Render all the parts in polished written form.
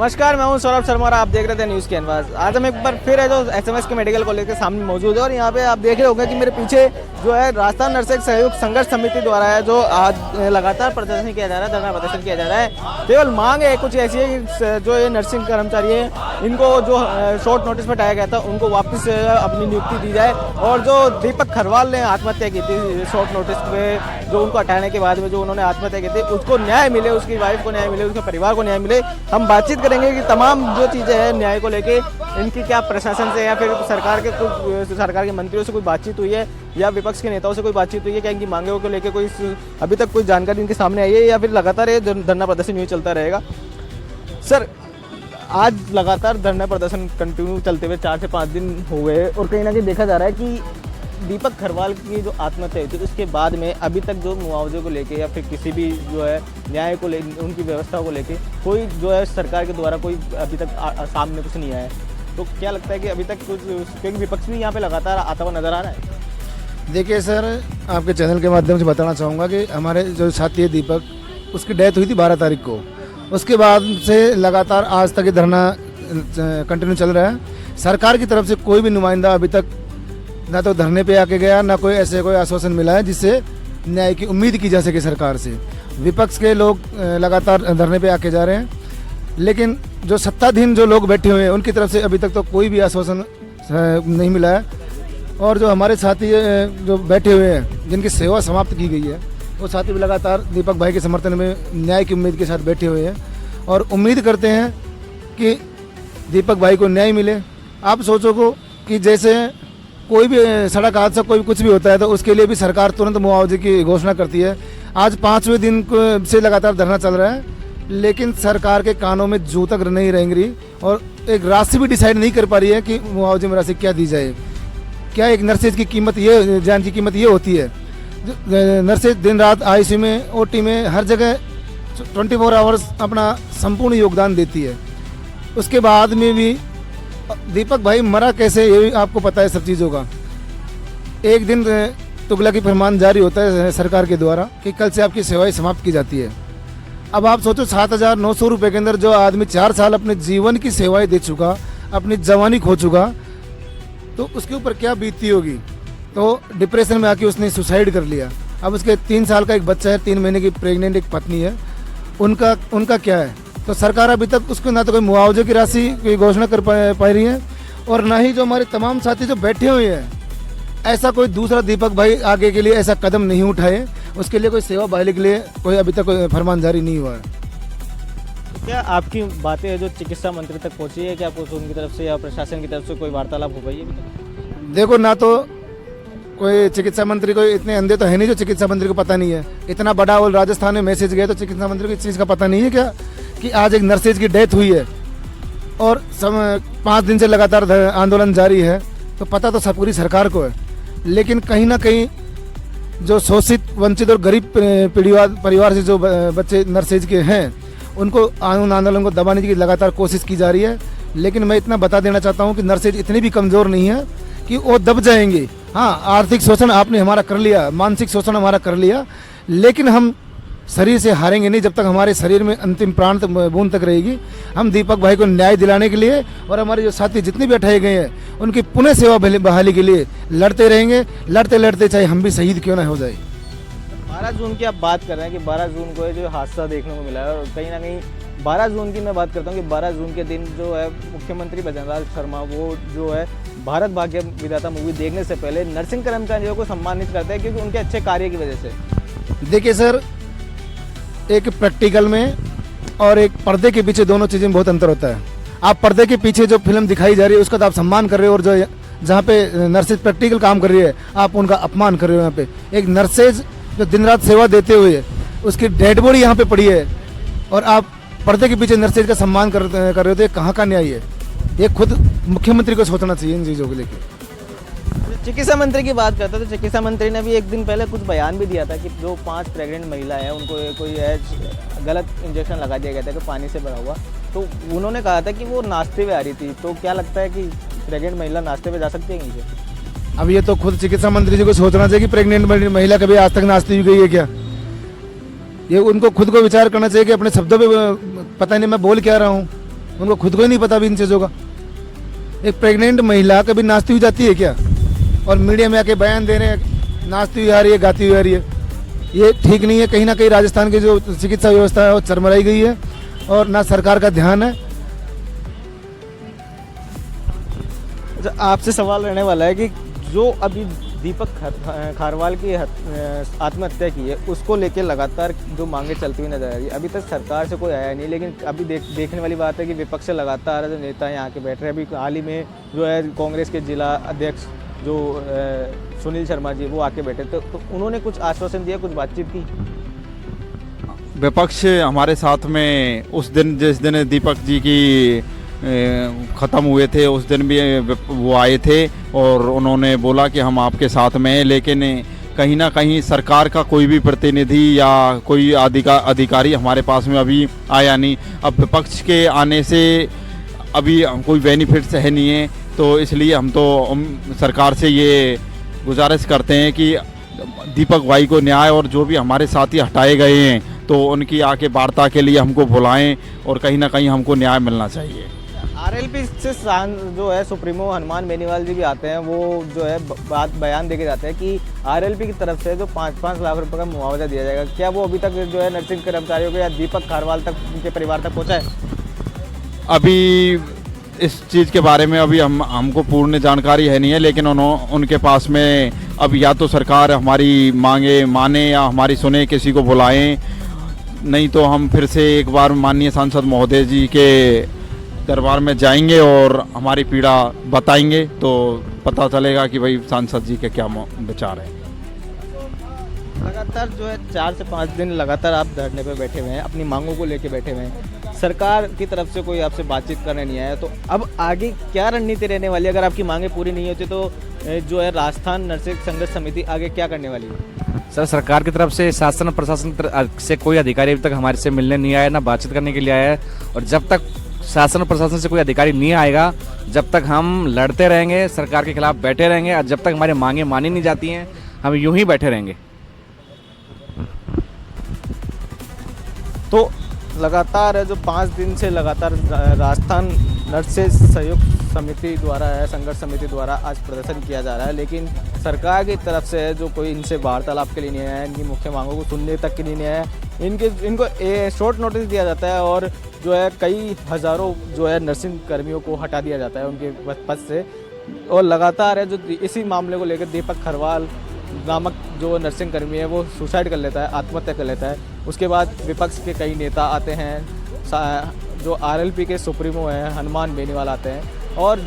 नमस्कार, मैं हूं सौरभ शर्मा और आप देख रहे थे न्यूज़ कैनवास। आज हम एक बार फिर है जो एसएमएस के मेडिकल कॉलेज के सामने मौजूद है और यहाँ पे आप देख रहे होंगे कि मेरे पीछे जो है राजस्थान नर्सिंग सहयोग संघर्ष समिति द्वारा है जो आज लगातार प्रदर्शन किया जा रहा है, धरना प्रदर्शन किया जा रहा है। केवल मांग है कुछ ऐसी है कि जो ये नर्सिंग कर्मचारी है इनको जो शॉर्ट नोटिस पर हटाया गया था उनको वापस अपनी नियुक्ति दी जाए। और जो दीपक खरवाल ने आत्महत्या की थी शॉर्ट नोटिस पे, जो उनको हटाने के बाद में जो उन्होंने आत्महत्या की थी उसको न्याय मिले, उसकी वाइफ को न्याय मिले, उसके परिवार को न्याय मिले। हम बातचीत करेंगे कि तमाम जो चीज़ें हैं न्याय को लेके इनकी क्या प्रशासन से या फिर सरकार के मंत्रियों से कोई बातचीत हुई है या विपक्ष के नेताओं से कोई बातचीत हुई है, क्या इनकी मांगों को लेके कोई अभी तक कोई जानकारी इनके सामने आई है या फिर लगातार ये धरना प्रदर्शन यूँ चलता रहेगा। सर, आज लगातार धरना प्रदर्शन कंटिन्यू चलते हुए 4 से 5 दिन हो गए और कहीं ना कहीं देखा जा रहा है कि दीपक खरवाल की जो आत्महत्या हुई थी उसके बाद में अभी तक जो मुआवजे को लेके या फिर किसी भी जो है न्याय को लेके उनकी व्यवस्था को लेके कोई जो है सरकार के द्वारा कोई अभी तक सामने कुछ नहीं आया है। तो क्या लगता है कि अभी तक कुछ, क्योंकि विपक्ष भी यहाँ पे लगातार आता हुआ नजर आ रहा है? देखिए सर, आपके चैनल के माध्यम से बताना चाहूँगा कि हमारे जो साथी है दीपक, उसकी डेथ हुई थी 12 तारीख को। उसके बाद से लगातार आज तक ये धरना कंटिन्यू चल रहा है। सरकार की तरफ से कोई भी नुमाइंदा अभी तक ना तो धरने पे आके गया, ना कोई ऐसे कोई आश्वासन मिला है जिससे न्याय की उम्मीद की जा सके सरकार से। विपक्ष के लोग लगातार धरने पे आके जा रहे हैं, लेकिन जो सत्ताधीन जो लोग बैठे हुए हैं उनकी तरफ से अभी तक तो कोई भी आश्वासन नहीं मिला है। और जो हमारे साथी जो बैठे हुए हैं जिनकी सेवा समाप्त की गई है वो साथी भी लगातार दीपक भाई के समर्थन में न्याय की उम्मीद के साथ बैठे हुए हैं और उम्मीद करते हैं कि दीपक भाई को न्याय मिले। आप सोचो को कि जैसे कोई भी सड़क हादसा कोई कुछ भी होता है तो उसके लिए भी सरकार तुरंत मुआवजे की घोषणा करती है। आज 5वें दिन से लगातार धरना चल रहा है, लेकिन सरकार के कानों में जू तक नहीं रहेंगी रही और एक राशि भी डिसाइड नहीं कर पा रही है कि मुआवजे में राशि क्या दी जाए। क्या एक नर्सेज की कीमत ये, जान की कीमत ये होती है। नर्सेज दिन रात आईसीयू में, ओटी में, हर जगह 24 आवर्स अपना संपूर्ण योगदान देती है। उसके बाद में भी दीपक भाई मरा कैसे ये भी आपको पता है सब चीज़ों का। एक दिन तुगलकी फरमान जारी होता है सरकार के द्वारा कि कल से आपकी सेवाएं समाप्त की जाती है। अब आप सोचो 7,900 रुपये के अंदर जो आदमी 4 साल अपने जीवन की सेवाएं दे चुका, अपनी जवानी खो चुका, तो उसके ऊपर क्या बीतती होगी। तो डिप्रेशन में आके उसने सुसाइड कर लिया। अब उसके 3 साल का एक बच्चा है, 3 महीने की प्रेग्नेंट एक पत्नी है, उनका क्या है। तो सरकार अभी तक उसको ना तो कोई मुआवजे की राशि की घोषणा कर पा रही है और ना ही जो हमारे तमाम साथी जो बैठे हुए हैं, ऐसा कोई दूसरा दीपक भाई आगे के लिए ऐसा कदम नहीं उठाए, उसके लिए कोई सेवा बहाली के लिए कोई अभी तक कोई फरमान जारी नहीं हुआ है। क्या आपकी बातें जो चिकित्सा मंत्री तक पहुंची है, क्या कुछ उनकी तरफ से या प्रशासन की तरफ से कोई वार्तालाप हो गई है अभी तक? देखो, ना तो कोई चिकित्सा मंत्री को, इतने अंधे तो है नहीं जो चिकित्सा मंत्री को पता नहीं है। इतना बड़ा और राजस्थान में मैसेज गया तो चिकित्सा मंत्री को इस चीज़ का पता नहीं है क्या कि आज एक नर्सेज की डेथ हुई है और 5 दिन से लगातार आंदोलन जारी है। तो पता तो सब पूरी सरकार को है, लेकिन कहीं ना कहीं जो शोषित, वंचित और गरीब परिवार से जो बच्चे नर्सेज के हैं उनको उन आंदोलन को दबाने की लगातार कोशिश की जा रही है। लेकिन मैं इतना बता देना चाहता हूँ कि नर्सेज इतनी भी कमज़ोर नहीं है कि वो दब जाएंगे। हाँ, आर्थिक शोषण आपने हमारा कर लिया, मानसिक शोषण हमारा कर लिया, लेकिन हम शरीर से हारेंगे नहीं जब तक हमारे शरीर में अंतिम प्राण बूंद तक रहेगी। हम दीपक भाई को न्याय दिलाने के लिए और हमारे जो साथी जितने भी हटाए गए हैं उनकी पुनः सेवा बहाली के लिए लड़ते रहेंगे, लड़ते लड़ते चाहे हम भी शहीद क्यों ना हो जाए। 12 जून की आप बात कर रहे हैं कि 12 जून को जो हादसा देखने को मिला है और कहीं ना कहीं 12 जून की मैं बात करता हूँ कि 12 जून के दिन जो है मुख्यमंत्री भजनलाल शर्मा वो जो है भारत भाग्य विधाता मूवी देखने से पहले नर्सिंग कर्मचारियों को सम्मानित करते हैं क्योंकि उनके अच्छे कार्य की वजह से। देखिए सर, एक प्रैक्टिकल में और एक पर्दे के पीछे दोनों चीज़ें में बहुत अंतर होता है। आप पर्दे के पीछे जो फिल्म दिखाई जा रही है उसका तो आप सम्मान कर रहे हो और जो जहाँ पे नर्सेज प्रैक्टिकल काम कर रही है आप उनका अपमान कर रहे हो। यहाँ पे एक नर्सेज जो दिन रात सेवा देते हुए उसकी डेड बॉडी यहाँ पे पड़ी है और आप पर्दे के पीछे नर्सेज का सम्मान कर रहे हो, तो ये कहाँ का न्याय है। ये खुद मुख्यमंत्री को सोचना चाहिए इन चीज़ों को लेकर। चिकित्सा मंत्री की बात करते हैं तो चिकित्सा मंत्री ने भी एक दिन पहले कुछ बयान भी दिया था कि जो 5 प्रेग्नेंट महिला है उनको कोई गलत इंजेक्शन लगा दिया गया था कि पानी से भरा हुआ। तो उन्होंने कहा था कि वो नाश्ते में आ रही थी। तो क्या लगता है कि प्रेग्नेंट महिला नाश्ते में जा सकती है कहीं? अब ये तो खुद चिकित्सा मंत्री जी को सोचना चाहिए कि प्रेग्नेंट महिला कभी आज तक नाश्ते भी गई है क्या। ये उनको खुद को विचार करना चाहिए कि अपने शब्दों पे पता नहीं मैं बोल क्या रहा हूँ। उनको खुद को ही नहीं पता अभी इन चीज़ों का। एक प्रेग्नेंट महिला कभी नाचती हुई जाती है क्या? और मीडिया में आके बयान दे रहे हैं नाचती हुई आ रही है, गाती हुई आ रही है। ये ठीक नहीं है। कहीं ना कहीं राजस्थान की जो चिकित्सा व्यवस्था है वो चरमराई गई है और ना सरकार का ध्यान है। अच्छा, आपसे सवाल रहने वाला है कि जो अभी दीपक खारवाल की आत्महत्या की है उसको लेके लगातार जो मांगे चलती हुई नजर आ रही है। अभी तक सरकार से कोई आया नहीं, लेकिन अभी देखने वाली बात है कि विपक्ष से लगातार जो नेता यहाँ के बैठ रहे हैं। अभी हाल ही में जो है कांग्रेस के जिला अध्यक्ष जो सुनील शर्मा जी वो आके बैठे तो उन्होंने कुछ आश्वासन दिया, कुछ बातचीत की। विपक्ष हमारे साथ में उस दिन जिस दिन दीपक जी की ख़त्म हुए थे उस दिन भी वो आए थे और उन्होंने बोला कि हम आपके साथ में हैं, लेकिन कहीं ना कहीं सरकार का कोई भी प्रतिनिधि या कोई अधिकारी हमारे पास में अभी आया नहीं। अब विपक्ष के आने से अभी कोई बेनिफिट्स है नहीं है, तो इसलिए हम तो सरकार से ये गुजारिश करते हैं कि दीपक भाई को न्याय और जो भी हमारे साथी हटाए गए हैं तो उनकी आके वार्ता के लिए हमको बुलाएं और कहीं ना कहीं हमको न्याय मिलना चाहिए। आरएलपी से जो है सुप्रीमो हनुमान बेनीवाल जी भी आते हैं, वो जो है बयान देके जाते हैं कि आरएलपी की तरफ से जो 5-5 लाख रुपए का मुआवजा दिया जाएगा। क्या वो अभी तक जो है नर्सिंग कर्मचारियों को या दीपक खारवाल तक उनके परिवार तक पहुँचा है? अभी इस चीज़ के बारे में अभी हमको पूर्ण जानकारी है नहीं है, लेकिन उनके पास में अब या तो सरकार हमारी मांगे माने या हमारी सुने, किसी को बुलाएं, नहीं तो हम फिर से एक बार माननीय सांसद महोदय जी के दरबार में जाएंगे और हमारी पीड़ा बताएंगे तो पता चलेगा कि भाई सांसद जी के क्या विचार हैं। लगातार जो है 4 से 5 दिन लगातार आप धरने पे बैठे हुए हैं, अपनी मांगों को लेके बैठे हुए हैं। सरकार की तरफ से कोई आपसे बातचीत करने नहीं आया, तो अब आगे क्या रणनीति रहने वाली है? अगर आपकी मांगें पूरी नहीं होती तो जो है राजस्थान नर्सिंग संघर्ष समिति आगे क्या करने वाली है? सर, सरकार की तरफ से शासन प्रशासन से कोई अधिकारी अभी तक हमारे से मिलने नहीं आया, ना बातचीत करने के लिए आया है। और जब तक शासन प्रशासन से कोई अधिकारी नहीं आएगा जब तक हम लड़ते रहेंगे, सरकार के खिलाफ बैठे रहेंगे और जब तक हमारी मांगें मानी नहीं जाती हैं हम यूं ही बैठे रहेंगे। तो लगातार जो 5 दिन से लगातार राजस्थान नर्सेज सहयोग समिति द्वारा है, संघर्ष समिति द्वारा आज प्रदर्शन किया जा रहा है, लेकिन सरकार की तरफ से जो कोई इनसे वार्तालाप के लिए नहीं आया, इनकी मुख्य मांगों को सुनने तक के लिए नहीं आया। इनको शॉर्ट नोटिस दिया जाता है और जो है कई हज़ारों जो है नर्सिंग कर्मियों को हटा दिया जाता है उनके पद से। और लगातार है जो इसी मामले को लेकर दीपक खारवाल नामक जो नर्सिंग कर्मी है वो सुसाइड कर लेता है, आत्महत्या कर लेता है। उसके बाद विपक्ष के कई नेता आते हैं, जो आरएलपी के सुप्रीमो हैं हनुमान बेनीवाल आते हैं और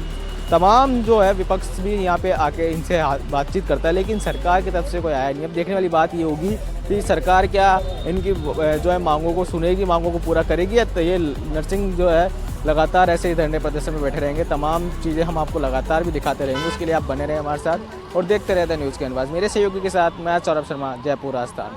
तमाम जो है विपक्ष भी यहाँ पे आके इनसे बातचीत करता है, लेकिन सरकार की तरफ से कोई आया नहीं। अब देखने वाली बात ये होगी कि सरकार क्या इनकी जो है मांगों को सुनेगी, मांगों को पूरा करेगी, या तो ये नर्सिंग जो है लगातार ऐसे ही धरने प्रदर्शन में बैठे रहेंगे। तमाम चीज़ें हम आपको लगातार भी दिखाते रहेंगे, उसके लिए आप बने रहें हमारे साथ और देखते रहते हैं न्यूज़ कैनवास। मेरे सहयोगी के साथ मैं सौरभ शर्मा, जयपुर राजस्थान।